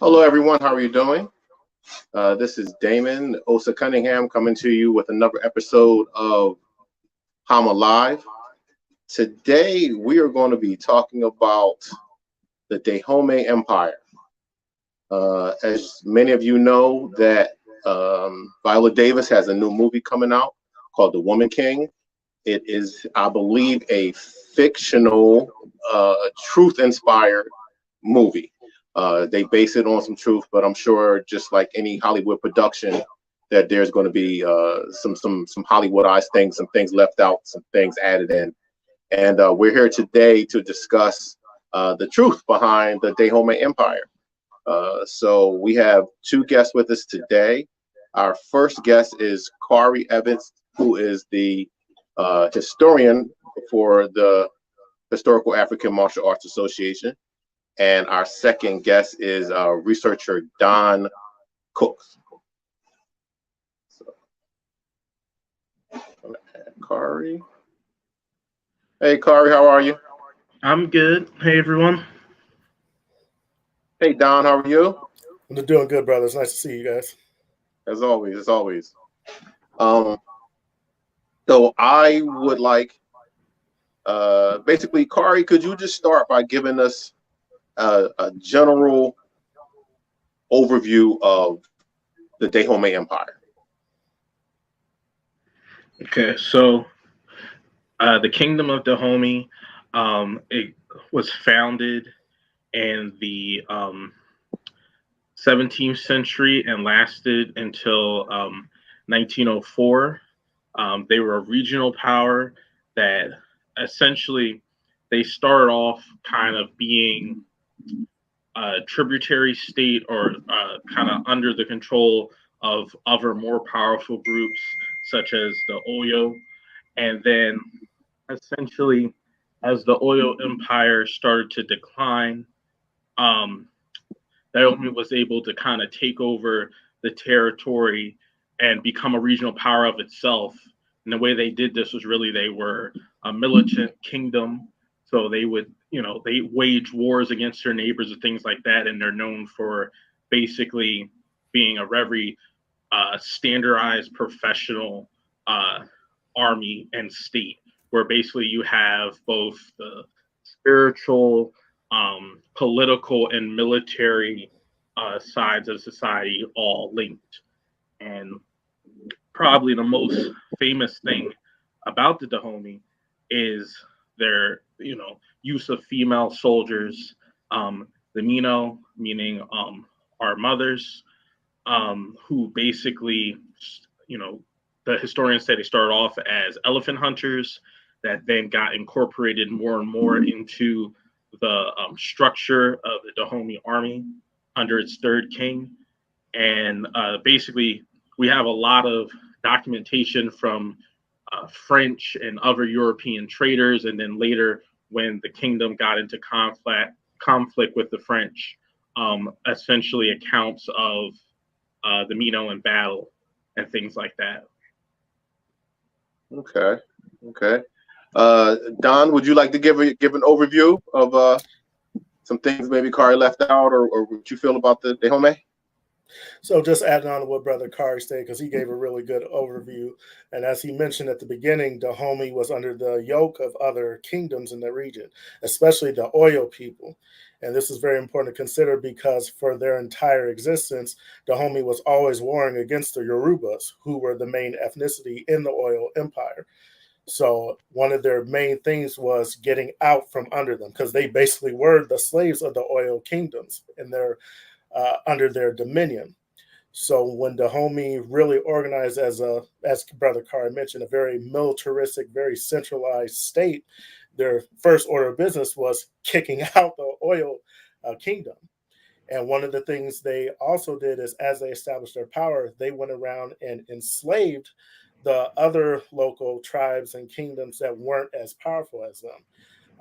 Hello, everyone. How are you doing? This is Damon Osa Cunningham coming to you with another episode of HAMA Live. Today, we are going to be talking about the Dahomey Empire. As many of you know, that Viola Davis has a new movie coming out called The Woman King. It is, I believe, a fictional, truth-inspired movie. They base it on some truth, but I'm sure, just like any Hollywood production, that there's going to be some Hollywoodized things, some things left out, some things added in. And we're here today to discuss the truth behind the Dahomey Empire. So we have two guests with us today. Our first guest is Kari Evans, who is the historian for the Historical African Martial Arts Association. And our second guest is researcher Don Cooks. So, Kari. Hey, Kari, how are you? I'm good. Hey, everyone. Hey, Don, how are you? I'm doing good, brother. It's nice to see you guys. As always, as always. So I would like, basically, Kari, could you just start by giving us a general overview of the Dahomey Empire? Okay, so the Kingdom of Dahomey, it was founded in the 17th century and lasted until 1904. They were a regional power that essentially they started off kind of being a tributary state or kind of under the control of other more powerful groups such as the Oyo. And then essentially, as the Oyo Empire started to decline, Dahomey was able to kind of take over the territory and become a regional power of itself. And the way they did this was really they were a militant kingdom. So they would, they wage wars against their neighbors and things like that. And they're known for basically being a very standardized professional army and state, where basically you have both the spiritual, political, and military sides of society all linked. And probably the most famous thing about the Dahomey is their, use of female soldiers. The Mino, meaning our mothers, who basically, the historians say they started off as elephant hunters that then got incorporated more and more into the structure of the Dahomey army under its third king. And basically, we have a lot of documentation from French and other European traders. And then later, when the kingdom got into conflict with the French, essentially accounts of the Mino in battle and things like that. Okay. Don, would you like to give an overview of some things maybe Kari left out, or what you feel about the Dahomey? So just adding on to what Brother Kari said, because he gave a really good overview. And as he mentioned at the beginning, Dahomey was under the yoke of other kingdoms in the region, especially the Oyo people. And this is very important to consider because for their entire existence, Dahomey was always warring against the Yorubas, who were the main ethnicity in the Oyo Empire. So one of their main things was getting out from under them, because they basically were the slaves of the Oyo kingdoms and they're under their dominion. So when Dahomey really organized as Brother Kari mentioned, a very militaristic, very centralized state, their first order of business was kicking out the Oyo kingdom. And one of the things they also did is, as they established their power, they went around and enslaved the other local tribes and kingdoms that weren't as powerful as them.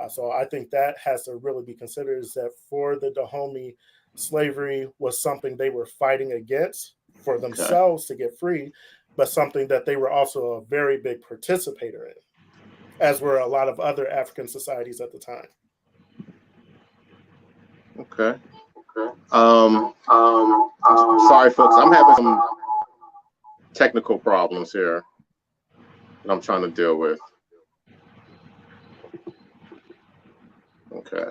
So I think that has to really be considered, is that for the Dahomey, slavery was something they were fighting against for themselves to get free, but something that they were also a very big participator in, as were a lot of other African societies at the time. Okay. Sorry, folks. I'm having some technical problems here that I'm trying to deal with. Okay.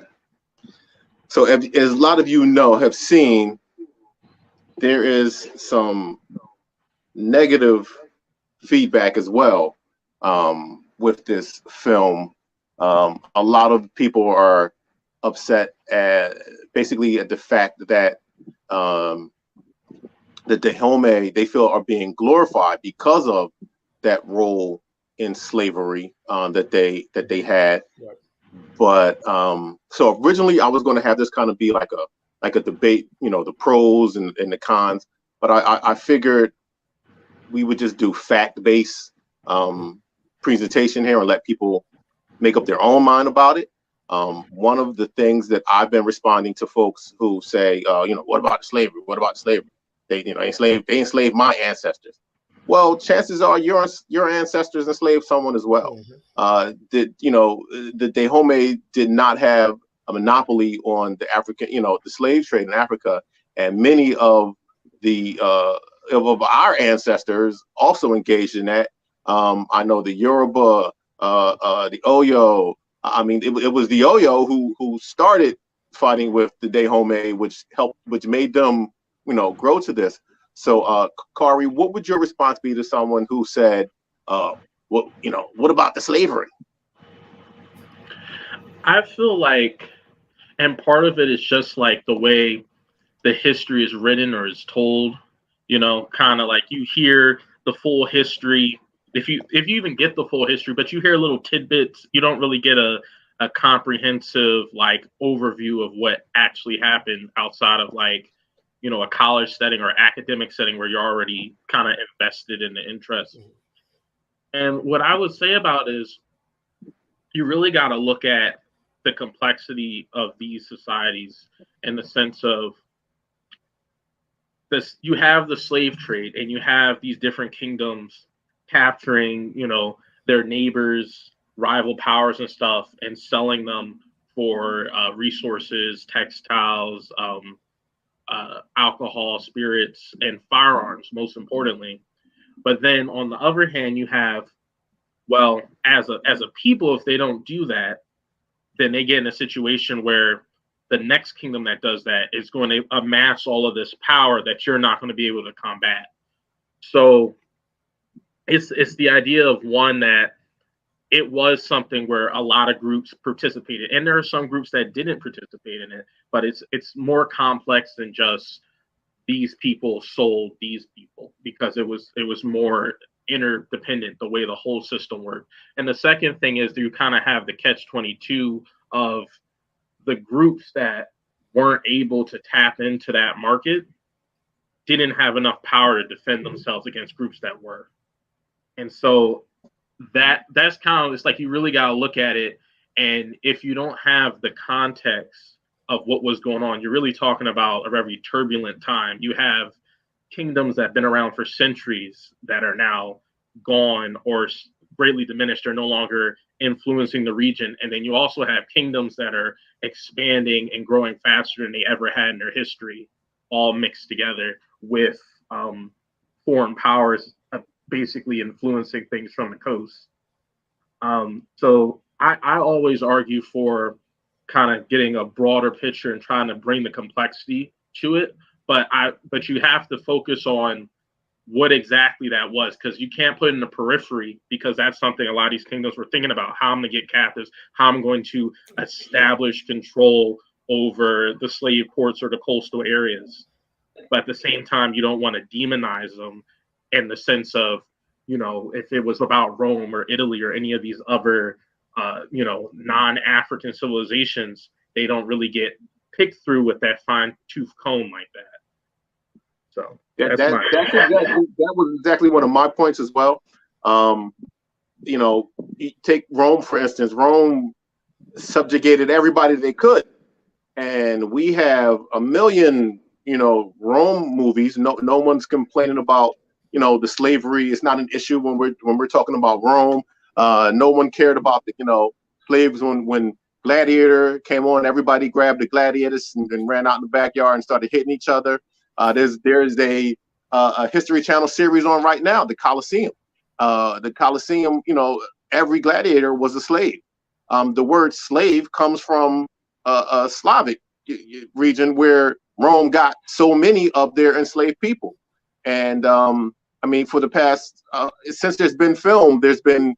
So as a lot of you know, have seen, there is some negative feedback as well with this film. A lot of people are upset basically at the fact that the Dahomey, they feel, are being glorified because of that role in slavery that they had. Right. But so originally I was going to have this kind of be like a debate, you know, the pros and the cons. But I figured we would just do fact-based presentation here and let people make up their own mind about it. One of the things that I've been responding to folks who say, you know, what about slavery? What about slavery? They, you know, they enslaved my ancestors. Well, chances are your ancestors enslaved someone as well. The Dahomey did not have a monopoly on the African, you know, the slave trade in Africa, and many of the of our ancestors also engaged in that. I know the Yoruba, the Oyo. I mean, it was the Oyo who started fighting with the Dahomey, which made them, you know, grow to this. So, Kari, what would your response be to someone who said, "What, you know, what about the slavery?" I feel like, and part of it is just like the way the history is written or is told. You know, kind of like you hear the full history. If you even get the full history, but you hear little tidbits, you don't really get a comprehensive like overview of what actually happened outside of like, you know, a college setting or academic setting where you're already kind of invested in the interest. And what I would say about is you really got to look at the complexity of these societies in the sense of this. You have the slave trade and you have these different kingdoms capturing, you know, their neighbors, rival powers and stuff, and selling them for resources, textiles, alcohol, spirits, and firearms, most importantly. But then on the other hand, you have, well, as a people, if they don't do that, then they get in a situation where the next kingdom that does that is going to amass all of this power that you're not going to be able to combat. So it's the idea of one that it was something where a lot of groups participated, and there are some groups that didn't participate in it, but it's more complex than just these people sold these people, because it was more interdependent the way the whole system worked. And the second thing is you kind of have the catch-22 of the groups that weren't able to tap into that market didn't have enough power to defend themselves against groups that were. And so that's kind of, it's like you really got to look at it. And if you don't have the context of what was going on, you're really talking about a very turbulent time. You have kingdoms that have been around for centuries that are now gone or greatly diminished, or no longer influencing the region. And then you also have kingdoms that are expanding and growing faster than they ever had in their history, all mixed together with foreign powers basically influencing things from the coast. So I always argue for kind of getting a broader picture and trying to bring the complexity to it. But you have to focus on what exactly that was, because you can't put it in the periphery, because that's something a lot of these kingdoms were thinking about: how I'm going to get captives, how I'm going to establish control over the slave ports or the coastal areas. But at the same time, you don't want to demonize them in the sense of, you know, if it was about Rome or Italy or any of these other, you know, non-African civilizations, they don't really get picked through with that fine-tooth comb like that. So that was exactly one of my points as well. You know, take Rome, for instance. Rome subjugated everybody they could. And we have a million, you know, Rome movies. No one's complaining about, you know, the slavery. It's not an issue when we're talking about Rome. No one cared about the, you know, slaves when Gladiator came on, everybody grabbed the gladiators and ran out in the backyard and started hitting each other. There's a History Channel series on right now, the Colosseum. The Colosseum, every gladiator was a slave. The word slave comes from a Slavic region where Rome got so many of their enslaved people. And I mean, for the past, since there's been film, there's been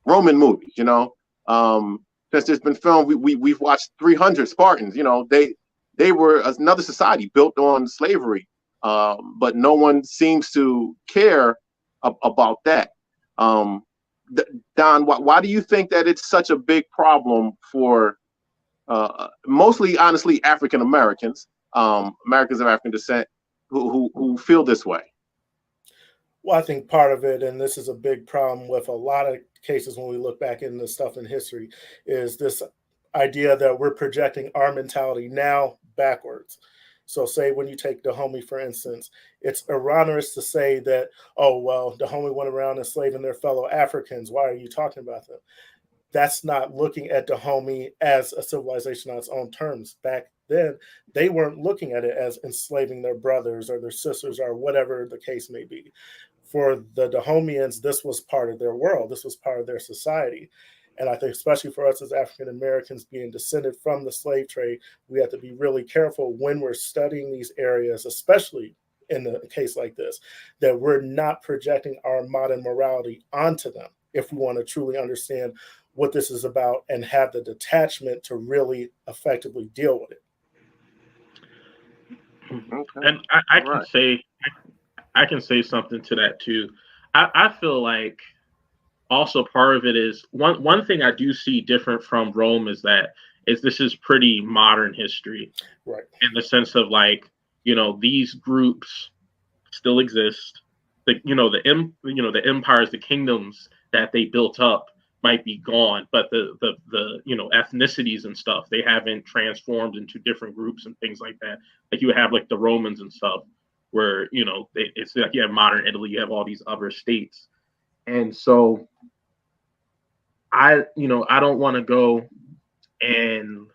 Roman movies, since there's been film, we've watched 300 Spartans. They were another society built on slavery, but no one seems to care about that. Don, why do you think that it's such a big problem for mostly, honestly, African Americans, Americans of African descent, who feel this way? Well, I think part of it, and this is a big problem with a lot of cases when we look back into stuff in history, is this idea that we're projecting our mentality now backwards. So say when you take Dahomey, for instance, it's erroneous to say that, oh, well, Dahomey went around enslaving their fellow Africans. Why are you talking about them? That's not looking at Dahomey as a civilization on its own terms. Back then, they weren't looking at it as enslaving their brothers or their sisters or whatever the case may be. For the Dahomeans, this was part of their world. This was part of their society. And I think especially for us as African Americans being descended from the slave trade, we have to be really careful when we're studying these areas, especially in a case like this, that we're not projecting our modern morality onto them if we want to truly understand what this is about and have the detachment to really effectively deal with it. Okay. And I can say something to that too. I feel like also part of it is one thing I do see different from Rome is this is pretty modern history, right? In the sense of these groups still exist. The empires, the kingdoms that they built up might be gone, but the ethnicities and stuff, they haven't transformed into different groups and things like that. Like you have the Romans and stuff, where it's like you have modern Italy, you have all these other states, and so I don't want to go, and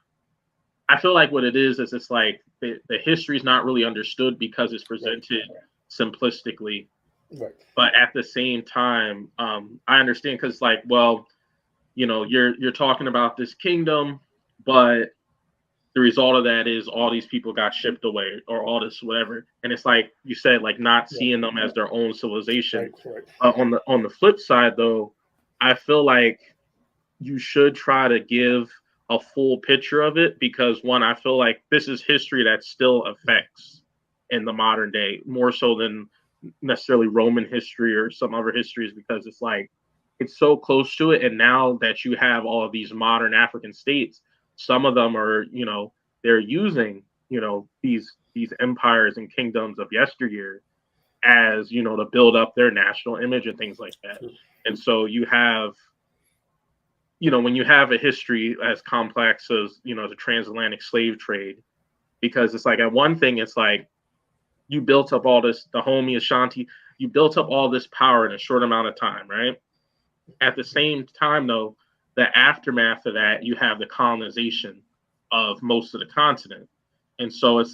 I feel like what it is it's like the history is not really understood because it's presented simplistically. Right. But at the same time, I understand because you're talking about this kingdom, but the result of that is all these people got shipped away or all this whatever. And it's like you said, not seeing them as their own civilization. Right. On the flip side, though, I feel like you should try to give a full picture of it because, one, I feel like this is history that still affects in the modern day more so than necessarily Roman history or some other histories, because it's so close to it. And now that you have all of these modern African states, some of them are, they're using, these empires and kingdoms of yesteryear as, to build up their national image and things like that. And so you have, when you have a history as complex as, the transatlantic slave trade, because it's at one thing, it's you built up all this, Dahomey, Ashanti, you built up all this power in a short amount of time, right? At the same time, though, the aftermath of that, you have the colonization of most of the continent. And so it's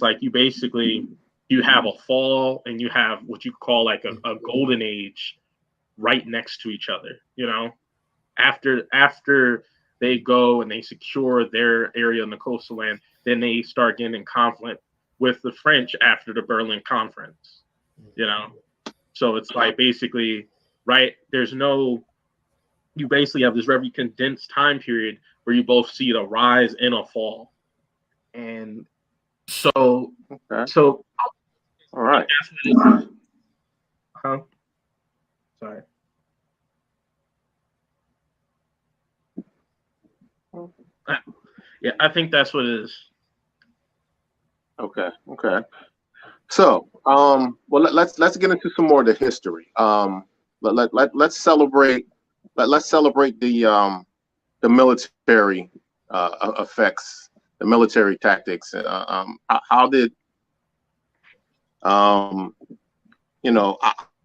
you have a fall and you have what you call a golden age right next to each other, After they go and they secure their area in the coastal land, then they start getting in conflict with the French after the Berlin Conference, So it's basically, right, you basically have this very condensed time period where you both see the rise and a fall. And so, all right. Huh? Sorry. Yeah, I think that's what it is. Okay. So, let's get into some more of the history. Let's celebrate the military effects, the military tactics. How did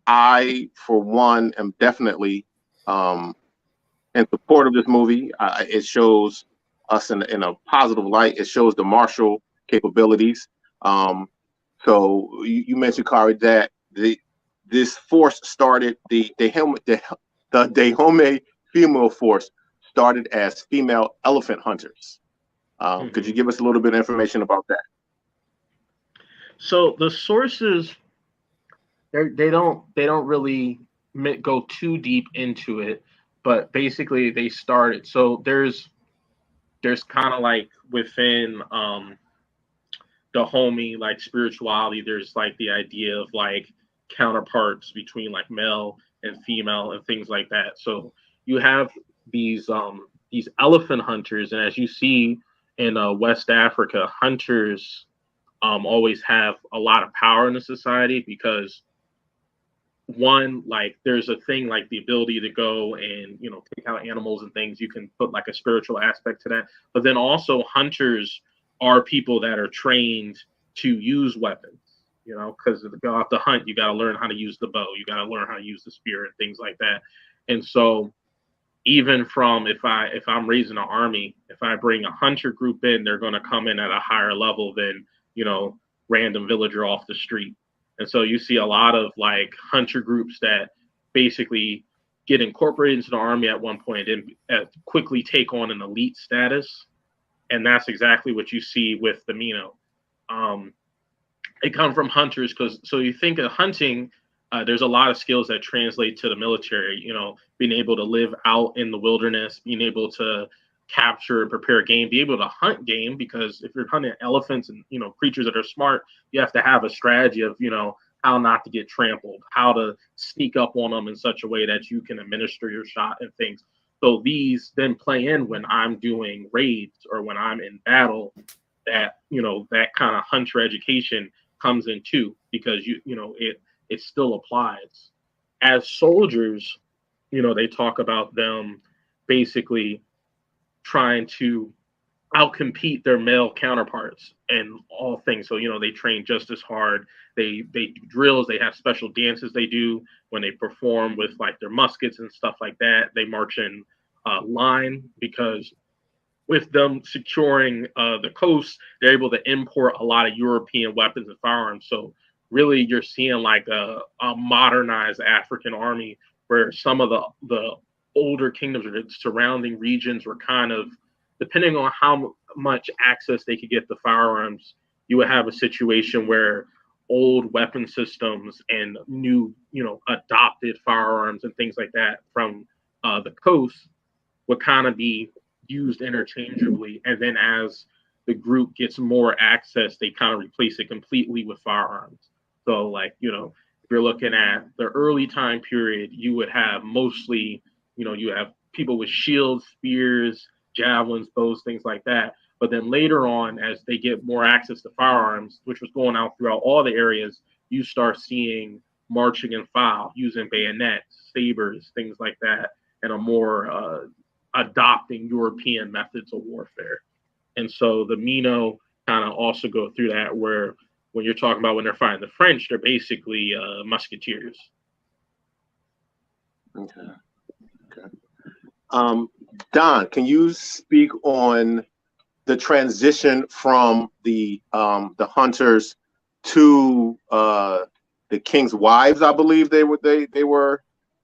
I for one am definitely in support of this movie. It shows us in a positive light. It shows the martial capabilities. So you mentioned, Kari, that this force started the Dahomey female force started as female elephant hunters. Could you give us a little bit of information about that? So the sources, they don't really go too deep into it, but basically they started. So there's kind of like within Dahomey, like spirituality, there's like the idea of like counterparts between like male and female and things like that. So you have these elephant hunters, and as you see in West Africa, hunters always have a lot of power in the society because one, like there's a thing like the ability to go and take out animals and things. You can put like a spiritual aspect to that, but then also hunters are people that are trained to use weapons, because to go out to hunt, you got to learn how to use the bow, you got to learn how to use the spear and things like that. And so even from if I'm raising an army, if I bring a hunter group in, they're going to come in at a higher level than random villager off the street. And so you see a lot of like hunter groups that basically get incorporated into the army at one point and quickly take on an elite status. And that's exactly what you see with the Mino. It comes from hunters so you think of hunting, there's a lot of skills that translate to the military, being able to live out in the wilderness, being able to capture and prepare game, be able to hunt game, because if you're hunting elephants and creatures that are smart, you have to have a strategy of how not to get trampled, how to sneak up on them in such a way that you can administer your shot and things. So these then play in when I'm doing raids or when I'm in battle, that that kind of hunter education comes in too, because it still applies. As soldiers, they talk about them basically trying to outcompete their male counterparts in all things. So they train just as hard. They do drills. They have special dances they do when they perform with like their muskets and stuff like that. They march in line, because with them securing the coast, they're able to import a lot of European weapons and firearms. So really, you're seeing like a modernized African army, where some of the older kingdoms or the surrounding regions were kind of, depending on how much access they could get to firearms, you would have a situation where old weapon systems and new, adopted firearms and things like that from the coast would kind of be used interchangeably. And then as the group gets more access, they kind of replace it completely with firearms. So like, if you're looking at the early time period, you would have mostly, you have people with shields, spears, javelins, bows, things like that. But then later on, as they get more access to firearms, which was going out throughout all the areas, you start seeing marching in file, using bayonets, sabers, things like that, and a more adopting European methods of warfare. And so the Mino kind of also go through that, where when you're talking about when they're fighting the French, they're basically musketeers. Okay. Don, can you speak on the transition from the hunters to the king's wives? I believe they were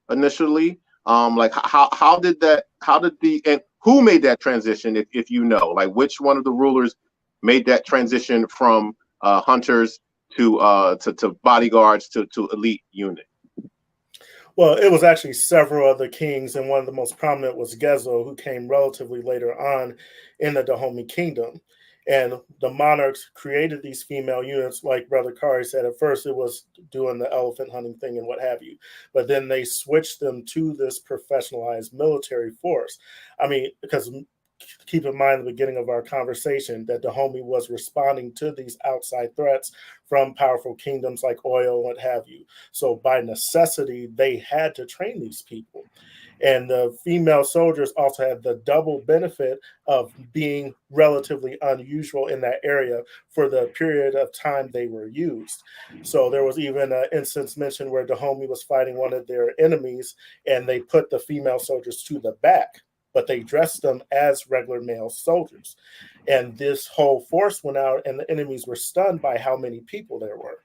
initially. Like how did and who made that transition? If like which one of the rulers made that transition from hunters to bodyguards to elite unit? Well, it was actually several other kings, and one of the most prominent was Gezo, who came relatively later on in the Dahomey kingdom. And the monarchs created these female units, like Brother Kari said. At first, it was doing the elephant hunting thing and what have you. But then they switched them to this professionalized military force. I mean, because keep in mind the beginning of our conversation that Dahomey was responding to these outside threats from powerful kingdoms like oil and what have you. So by necessity, they had to train these people. And the female soldiers also had the double benefit of being relatively unusual in that area for the period of time they were used. So there was even an instance mentioned where Dahomey was fighting one of their enemies, and they put the female soldiers to the back but they dressed them as regular male soldiers. And this whole force went out, and the enemies were stunned by how many people there were.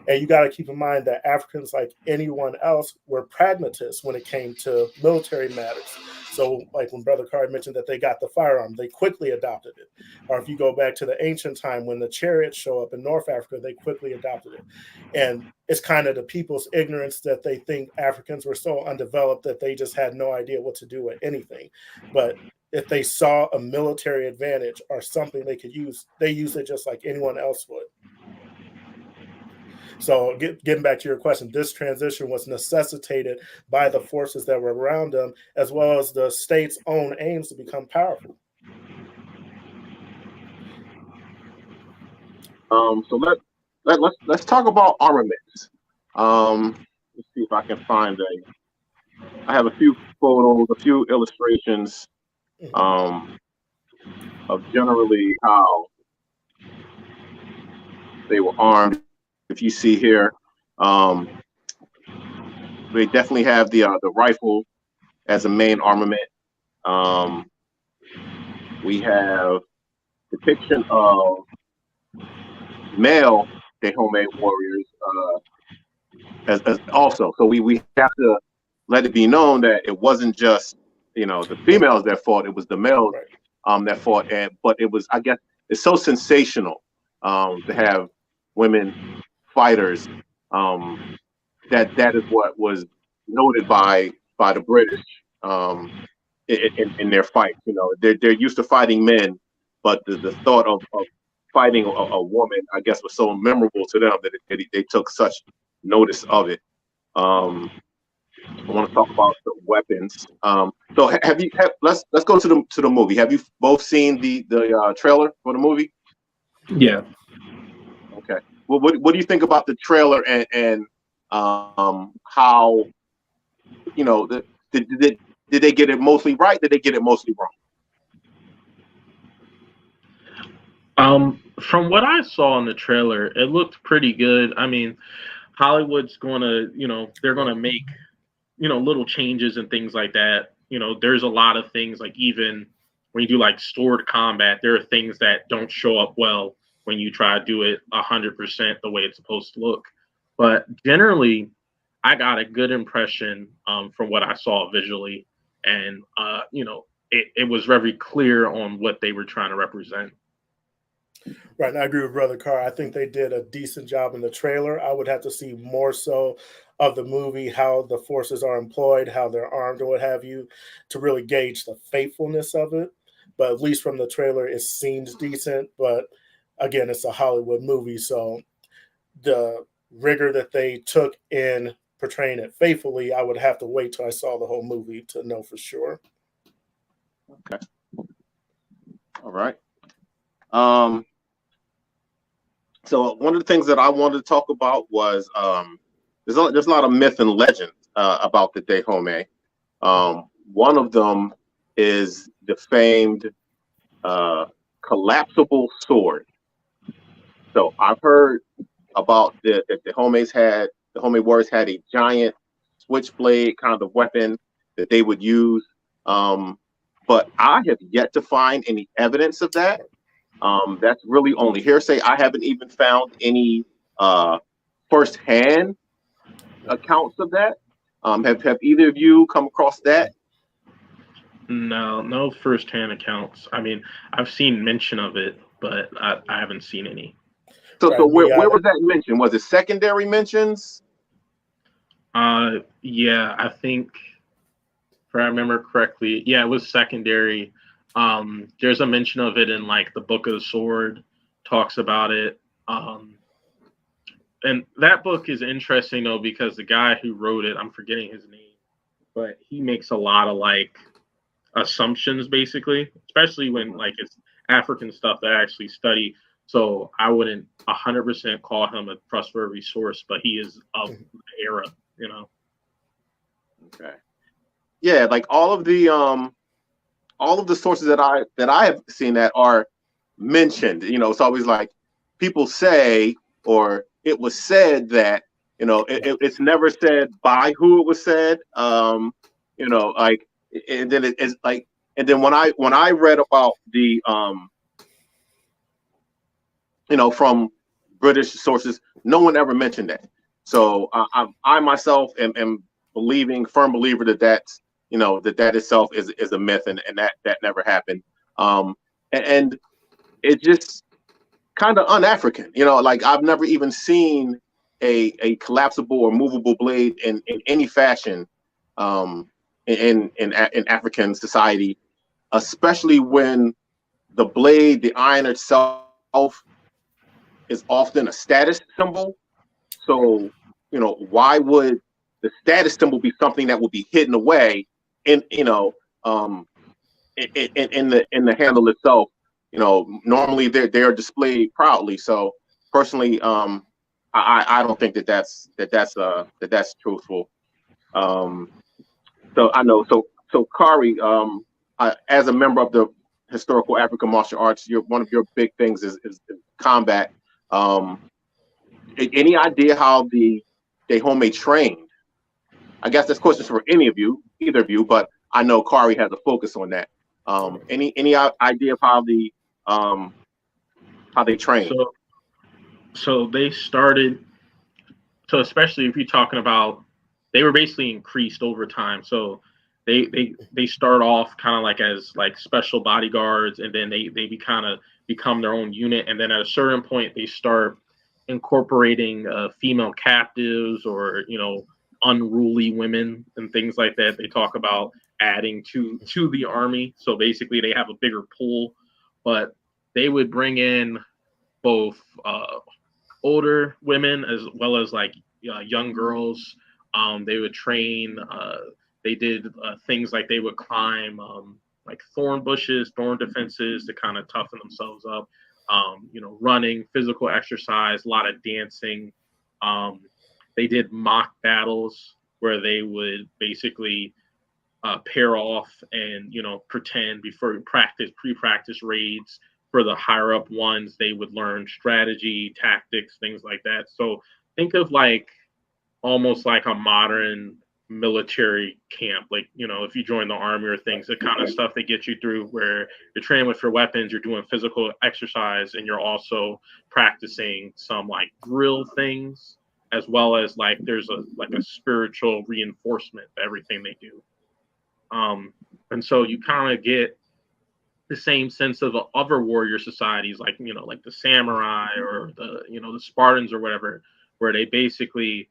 And you got to keep in mind that Africans, like anyone else, were pragmatists when it came to military matters. So, like when Brother Card mentioned that they got the firearm, they quickly adopted it. Or if you go back to the ancient time when the chariots show up in North Africa, they quickly adopted it. And it's kind of the people's ignorance that they think Africans were so undeveloped that they just had no idea what to do with anything. But if they saw a military advantage or something they could use, they use it just like anyone else would. So getting back to your question, this transition was necessitated by the forces that were around them, as well as the state's own aims to become powerful. So let's talk about armaments. Let's see if I can find I have a few photos, a few illustrations, of generally how they were armed. If you see here, they definitely have the rifle as a main armament. We have depiction of male Dahomey warriors as also. So we have to let it be known that it wasn't just the females that fought; it was the males that fought. But it was, I guess, it's so sensational to have women fighters, that is what was noted by the British in their fights. They're used to fighting men, but the thought of fighting a woman, I guess, was so memorable to them that they took such notice of it. I want to talk about the weapons. So let's go to the movie. Have you both seen the trailer for the movie? Yeah. Okay. Well, what do you think about the trailer and how did they get it mostly right? Did they get it mostly wrong? From what I saw in the trailer, it looked pretty good. I mean, Hollywood's gonna, they're gonna make, little changes and things like that. There's a lot of things, like even when you do like sword combat, there are things that don't show up well when you try to do it 100% the way it's supposed to look. But generally, I got a good impression from what I saw visually, and it was very clear on what they were trying to represent. Right, and I agree with Brother Carr. I think they did a decent job in the trailer. I would have to see more so of the movie, how the forces are employed, how they're armed, or what have you, to really gauge the faithfulness of it. But at least from the trailer, it seems decent. But again, it's a Hollywood movie, so the rigor that they took in portraying it faithfully, I would have to wait till I saw the whole movie to know for sure. Okay. All right. So one of the things that I wanted to talk about was there's a lot of myth and legend about the Dahomey. One of them is the famed collapsible sword. So I've heard about the Dahomey warriors had a giant switchblade kind of weapon that they would use, but I have yet to find any evidence of that. That's really only hearsay. I haven't even found any firsthand accounts of that. Have either of you come across that? No firsthand accounts. I mean, I've seen mention of it, but I haven't seen any. So where was that mentioned? Was it secondary mentions? Yeah, I think, if I remember correctly, yeah, it was secondary. There's a mention of it in like the Book of the Sword, talks about it. And that book is interesting though, because the guy who wrote it, I'm forgetting his name, but he makes a lot of like assumptions basically, especially when like it's African stuff that I actually study. So I wouldn't 100% call him a trustworthy source, but he is of the era, Okay. Yeah, like all of the sources that I have seen that are mentioned, it's always like people say, or it was said that, it's never said by who it was said, like, and then it's like And then when I read about the from British sources, no one ever mentioned that. So I myself am firm believer that that itself is a myth, and that never happened. And it's just kind of un-African, like I've never even seen a collapsible or movable blade in any fashion in African society, especially when the iron itself is often a status symbol. So, why would the status symbol be something that would be hidden away in the handle itself? Normally they're displayed proudly. So personally, I don't think that's truthful. So I know. So Kari, as a member of the historical African martial arts, one of your big things is combat. Any idea how the Dahomey trained? I guess this question is for either of you, but I know Kari has a focus on that. Any idea of how they trained? So they started. So especially if you're talking about, they were basically increased over time. So they start off kind of like as like special bodyguards, and then they kind of become their own unit, and then at a certain point they start incorporating female captives or unruly women and things like that. They talk about adding to the army, so basically they have a bigger pool, but they would bring in both older women as well as like young girls. They would train. They did things like they would climb like thorn bushes, thorn defenses to kind of toughen themselves up. Running, physical exercise, a lot of dancing. They did mock battles where they would basically pair off and pretend before pre-practice raids. For the higher up ones, they would learn strategy, tactics, things like that. So think of like almost like a modern military camp, like if you join the army or things, the kind of stuff they get you through, where you're training with your weapons, you're doing physical exercise, and you're also practicing some like drill things, as well as like there's a spiritual reinforcement to everything they do. And so you kind of get the same sense of other warrior societies, like like the samurai or the Spartans or whatever, where they basically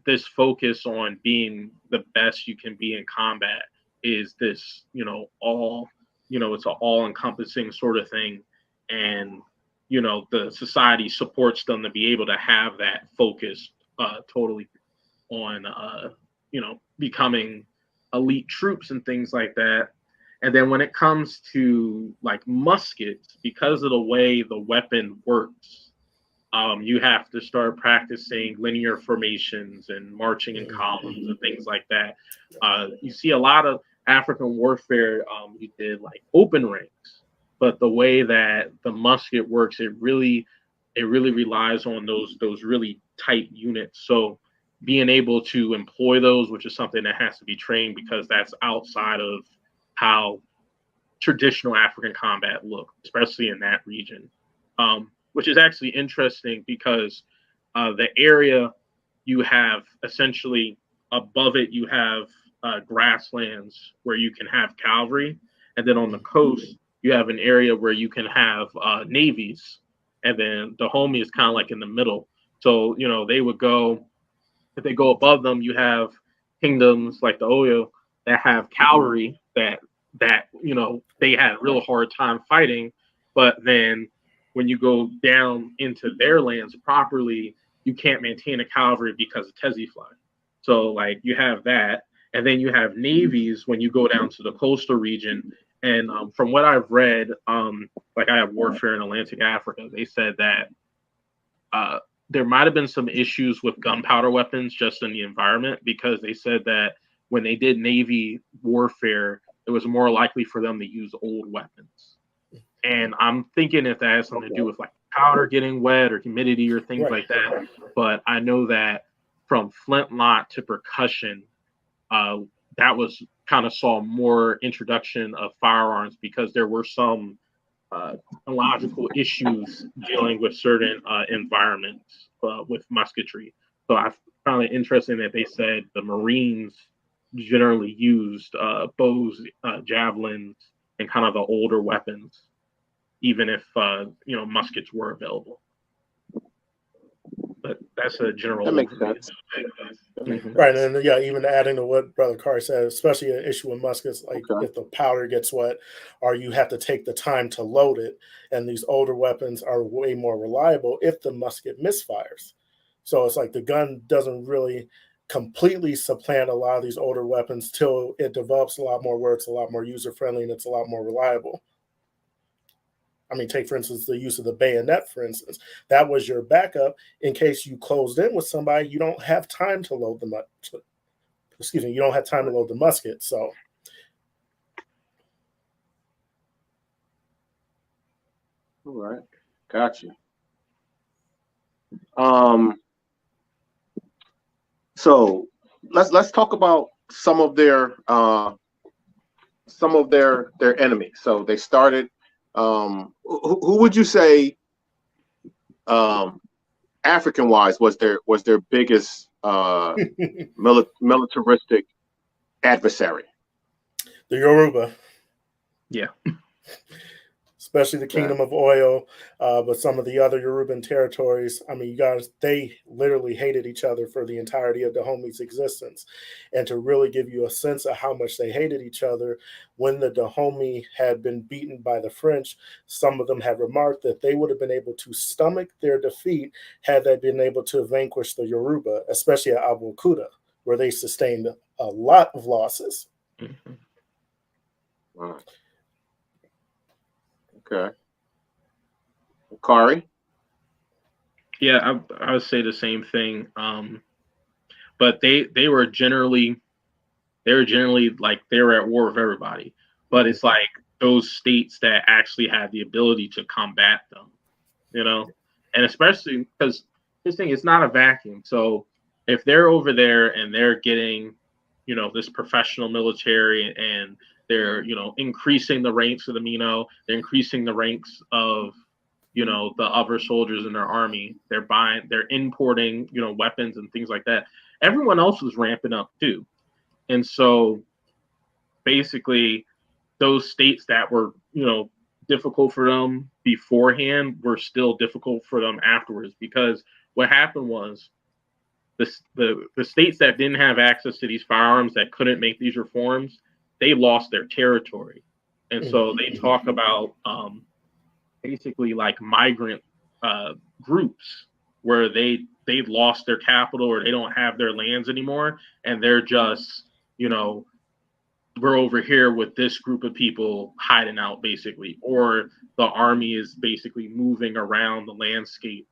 this focus on being the best you can be in combat is this it's an all-encompassing sort of thing, and the society supports them to be able to have that focus totally on becoming elite troops and things like that. And then when it comes to like muskets, because of the way the weapon works, you have to start practicing linear formations and marching in columns and things like that. You see a lot of African warfare, you did like open ranks, but the way that the musket works, it really relies on those really tight units. So being able to employ those, which is something that has to be trained, because that's outside of how traditional African combat looked, especially in that region, which is actually interesting because the area you have essentially above it, you have grasslands where you can have cavalry. And then on the coast, you have an area where you can have navies. And then Dahomey is kind of like in the middle. So, they would go, if they go above them, you have kingdoms like the Oyo that have cavalry that they had a real hard time fighting. But then when you go down into their lands properly, you can't maintain a cavalry because of Tezi fly. So like you have that. And then you have navies when you go down to the coastal region. And from what I've read, like I have Warfare in Atlantic Africa, they said that there might have been some issues with gunpowder weapons just in the environment, because they said that when they did Navy warfare, it was more likely for them to use old weapons. And I'm thinking if that has something to do with like powder getting wet or humidity or things like that. But I know that from flintlock to percussion, that was kind of saw more introduction of firearms because there were some illogical issues dealing with certain environments with musketry. So I found it interesting that they said the Marines generally used bows, javelins, and kind of the older weapons, even if muskets were available. But that's a general. That makes sense. Mm-hmm. Right, and yeah, even adding to what Brother Carr said, especially an issue with muskets, like if the powder gets wet, or you have to take the time to load it, and these older weapons are way more reliable if the musket misfires. So it's like the gun doesn't really completely supplant a lot of these older weapons till it develops a lot more where it's a lot more user friendly and it's a lot more reliable. I mean, take, for instance, the use of the bayonet, for instance. That was your backup in case you closed in with somebody. You don't have time to load the you don't have time to load the musket. So, all right, got you. So let's talk about some of their enemies. So they started. Who would you say, African-wise, was their biggest militaristic adversary? The Yoruba. Yeah. Especially the Kingdom of Oyo, but some of the other Yoruban territories. I mean, you guys, they literally hated each other for the entirety of Dahomey's existence. And to really give you a sense of how much they hated each other, when the Dahomey had been beaten by the French, some of them had remarked that they would have been able to stomach their defeat had they been able to vanquish the Yoruba, especially at Abokuta, where they sustained a lot of losses. Mm-hmm. Wow. Okay. Kari? Yeah, I would say the same thing. But they were generally like they were at war with everybody. But it's like those states that actually had the ability to combat them, and especially because this thing is not a vacuum. So if they're over there and they're getting, this professional military and they're, increasing the ranks of the Mino, they're increasing the ranks of, the other soldiers in their army. They're importing, weapons and things like that. Everyone else was ramping up too. And so basically those states that were, difficult for them beforehand were still difficult for them afterwards, because what happened was the states that didn't have access to these firearms, that couldn't make these reforms, they lost their territory. And so they talk about basically like migrant groups where they've lost their capital or they don't have their lands anymore. And they're just, we're over here with this group of people hiding out, basically, or the army is basically moving around the landscape,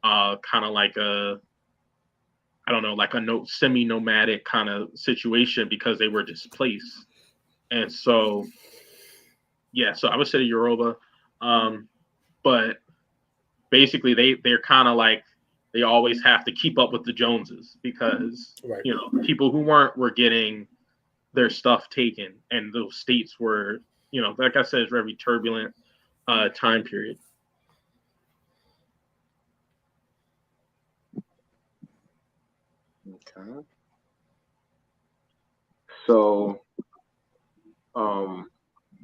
kind of like a semi-nomadic kind of situation because they were displaced. And so, yeah, so I would say the Yoruba, but basically they're kind of like, they always have to keep up with the Joneses because, people who were getting their stuff taken, and those states were, like I said, it's very turbulent time period. Okay. So,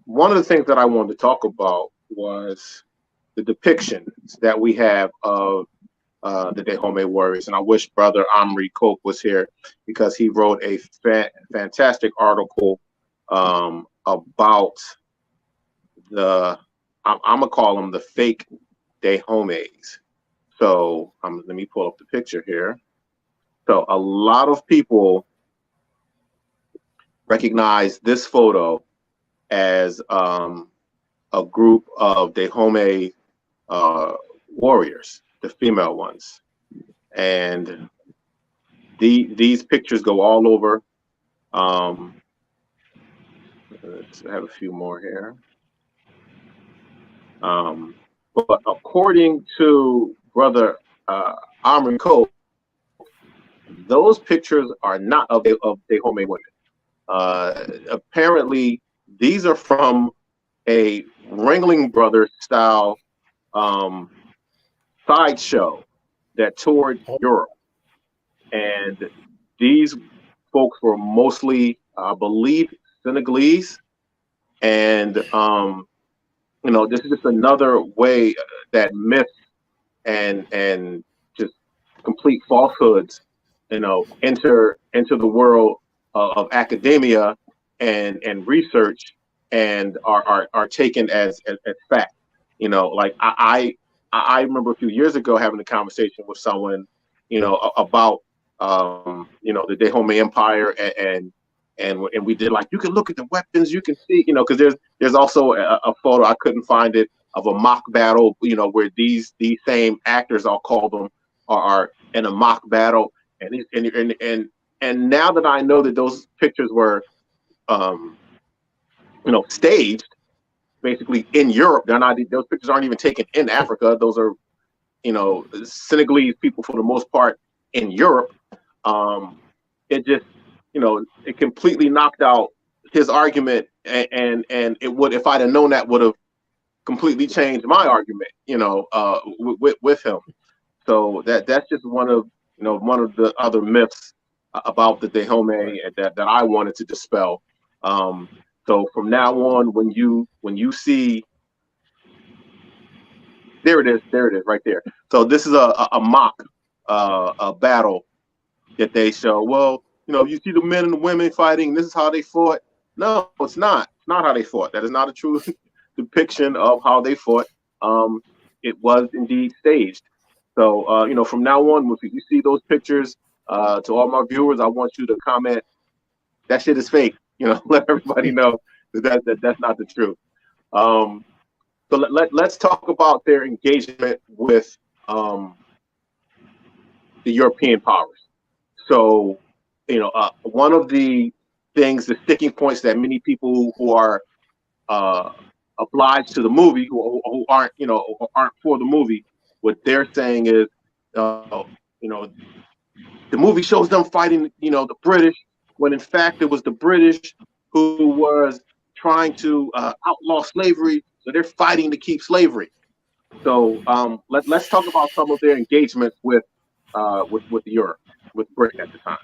one of the things that I wanted to talk about was the depictions that we have of the Dahomey warriors, and I wish Brother Omri Coke was here because he wrote a fantastic article about I'm gonna call them the fake Dahomeys. So let me pull up the picture here. So a lot of people recognize this photo as a group of Dahomey warriors, the female ones, and these pictures go all over. Let's have a few more here. But according to Brother Amrin Cole, those pictures are not of Dahomey women. Apparently, these are from a Ringling Brothers style sideshow that toured Europe. And these folks were mostly, I believe, Senegalese. And, this is just another way that myths and just complete falsehoods, enter the world of academia and research and are taken as fact. Like I remember a few years ago having a conversation with someone, about the Dahomey Empire and we did, like, you can look at the weapons, you can see, because there's also a photo, I couldn't find it, of a mock battle, where these same actors, I'll call them, are in a mock battle, and now that I know that those pictures were staged basically in Europe, those pictures aren't even taken in Africa. Those are Senegalese people for the most part in Europe. It just it completely knocked out his argument, and it would, if I'd have known that, would have completely changed my argument, with him. So that's just one of the other myths about the Dahomey that I wanted to dispel. So from now on, when you see, there it is right there. So this is a mock a battle that they show. Well, you see the men and the women fighting. This is how they fought. No, it's not. It's not how they fought. That is not a true depiction of how they fought. It was indeed staged. So, from now on, if you see those pictures, to all my viewers, I want you to comment, that shit is fake. Let everybody know that's not the truth. So let's talk about their engagement with the European powers. So, one of the things, the sticking points that many people who are obliged to the movie, who aren't for the movie, what they're saying is, the movie shows them fighting, the British, when in fact it was the British who was trying to outlaw slavery, so they're fighting to keep slavery. So let's talk about some of their engagements with Europe, with Britain at the time.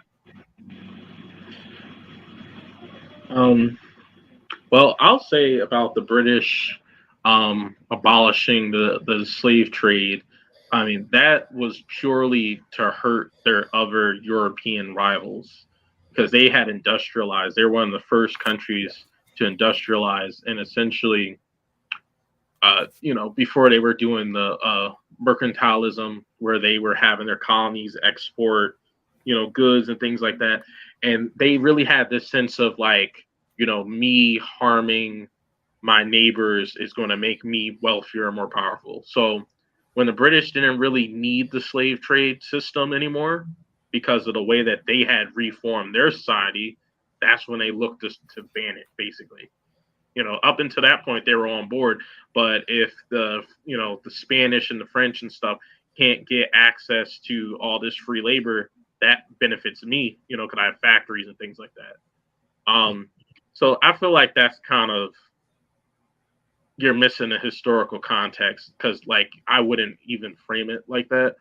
Well, I'll say about the British abolishing the slave trade. I mean, that was purely to hurt their other European rivals, because they had industrialized. They were one of the first countries to industrialize, and essentially, before they were doing the mercantilism, where they were having their colonies export, goods and things like that. And they really had this sense of, like, me harming my neighbors is going to make me wealthier and more powerful. So when the British didn't really need the slave trade system anymore, because of the way that they had reformed their society, that's when they looked to ban it, basically. Up until that point, they were on board. But if the Spanish and the French and stuff can't get access to all this free labor, that benefits me, because I have factories and things like that. So I feel like that's kind of, you're missing the historical context, because, like, I wouldn't even frame it like that.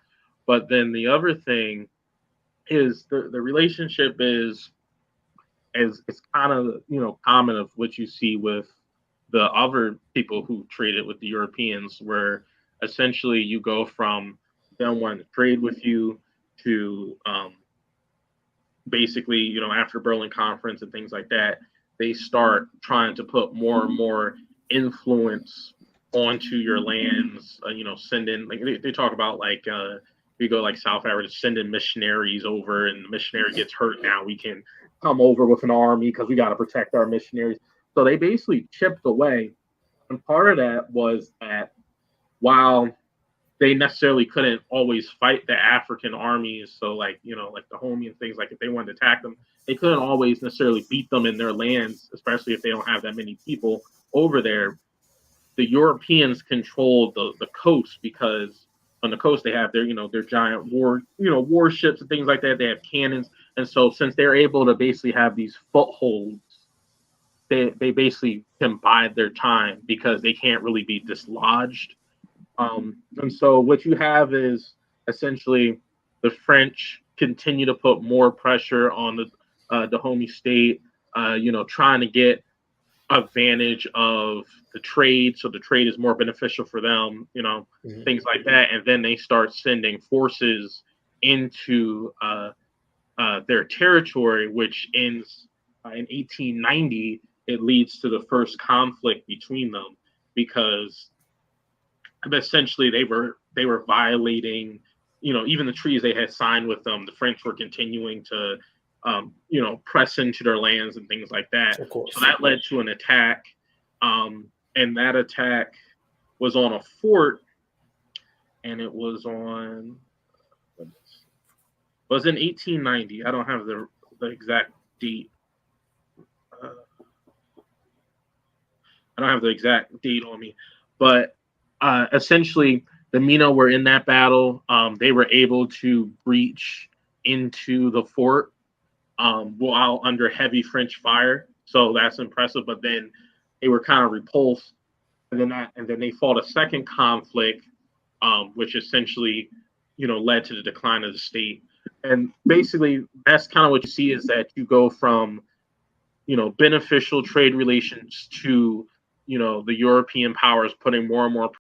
But then the other thing is the relationship is it's kind of common of what you see with the other people who traded with the Europeans, where essentially you go from them wanting to trade with you to basically, after Berlin Conference and things like that, they start trying to put more and more influence onto your lands. Send in, like, they talk about, like, we go like South Africa, sending missionaries over, and the missionary gets hurt. Now we can come over with an army because we got to protect our missionaries. So they basically chipped away. And part of that was that while they necessarily couldn't always fight the African armies, so like like Dahomey and things, like if they wanted to attack them, they couldn't always necessarily beat them in their lands, especially if they don't have that many people over there. The Europeans controlled the coast, because on the coast, they have their, their giant warships and things like that. They have cannons. And so since they're able to basically have these footholds, they basically can bide their time because they can't really be dislodged. And so what you have is essentially the French continue to put more pressure on the Dahomey state, trying to get advantage of the trade, so the trade is more beneficial for them, things like that. And then they start sending forces into their territory, which ends in 1890. It leads to the first conflict between them because essentially they were violating, even the treaties they had signed with them. The French were continuing to press into their lands and things like that. Of course. So that led to an attack, and that attack was on a fort, and it was in 1890. I don't have the exact date. I don't have the exact date on me, but essentially the Mino were in that battle. They were able to breach into the fort while under heavy French fire. So that's impressive. But then they were kind of repulsed, and then they fought a second conflict, which essentially, led to the decline of the state. And basically, that's kind of what you see is that you go from, beneficial trade relations to, the European powers putting more and more